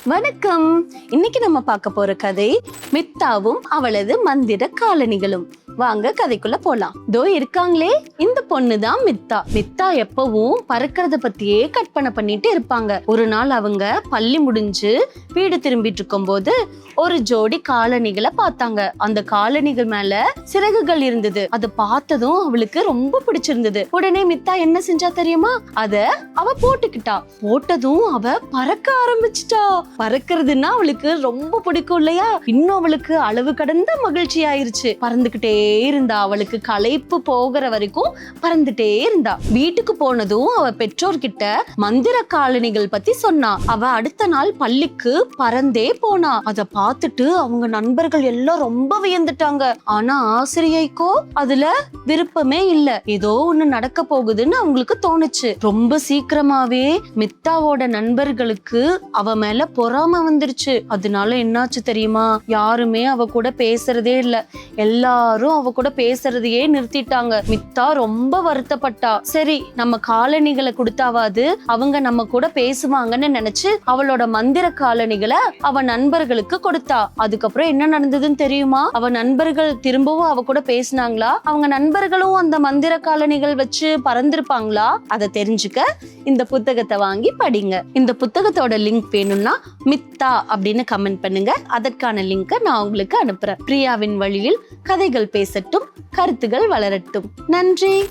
வணக்கம். இன்னைக்கு நம்ம பார்க்க போற கதை மித்தாவும் அவளது மந்திர காலணிகளும். வாங்க கதைக்குள்ள போலாம். தோ இருக்காங்களே, இந்த பொண்ணுதான் மித்தா. மித்தா எப்பவும் பறக்கிறத பத்தியே கற்பனை பண்ணிட்டு இருப்பாங்க. ஒரு நாள் அவங்க பள்ளி முடிஞ்சு வீடு திரும்பிட்டு இருக்கும் போது ஒரு ஜோடி காலணிகளை பார்த்தாங்க. அந்த காலணிகள் மேல சிறகுகள் இருந்தது. அதை பார்த்ததும் அவளுக்கு ரொம்ப பிடிச்சிருந்தது. உடனே மித்தா என்ன செஞ்சா தெரியுமா? அத அவ போட்டுக்கிட்டா. போட்டதும் அவ பறக்க ஆரம்பிச்சிட்டா. பறக்கிறதுன்னா அவளுக்கு ரொம்ப பிடிக்கும் இல்லையா? இன்னும் அவளுக்கு அளவு கடந்த மகிழ்ச்சி ஆயிருச்சு. பறந்துகிட்டே இருந்தா. அவளுக்கு களைப்பு போகிற வரைக்கும் பறந்துட்டே இருந்தா. வீட்டுக்கு போனதும் அவ பெற்றோர்கிட்ட மந்திர காலணிகள் பத்தி சொன்னா. அவ அடுத்த நாள் பள்ளிக்கு பறந்தே போனா. அத பார்த்துட்டு அவங்க நண்பர்கள் எல்லாம் ரொம்ப வியந்துட்டாங்க. ஆனா ஆசிரியைக்கோ அதுல விருப்பமே இல்ல. ஏதோ ஒண்ணு நடக்க போகுதுன்னு அவங்களுக்கு தோணுச்சு. ரொம்ப சீக்கிரமாவே மித்தாவோட நண்பர்களுக்கு அவ மேல பொறாம வந்துருச்சு. அதனால என்னாச்சு தெரியுமா? யாருமே அவ கூட பேசுறதே இல்ல. எல்லாரும் அவ கூட பேசுறதையே நிறுத்திட்டாங்க. மித்தா ரொம்ப வருத்தப்பட்டா. சரி, நம்ம காலணிகளை கொடுத்தாவது அவங்க நம்ம கூட பேசுவாங்கன்னு நினைச்சு அவளோட மந்திர காலணிகளை அவ நண்பர்களுக்கு கொடுத்தா. அதுக்கப்புறம் என்ன நடந்ததுன்னு தெரியுமா? அவ நண்பர்கள் திரும்பவும் அவ கூட பேசினாங்களா? அவங்க நண்பர்களும் அந்த மந்திர காலணிகள் வச்சு பறந்திருப்பாங்களா? அதை தெரிஞ்சுக்க இந்த புத்தகத்தை வாங்கி படிங்க. இந்த புத்தகத்தோட லிங்க் வேணும்னா மித்தா அப்படின்னு கமெண்ட் பண்ணுங்க. அதற்கான லிங்கை நான் உங்களுக்கு அனுப்புறேன். பிரியாவின் வழியில் கதைகள் பேசட்டும், கருத்துகள் வளரட்டும். நன்றி.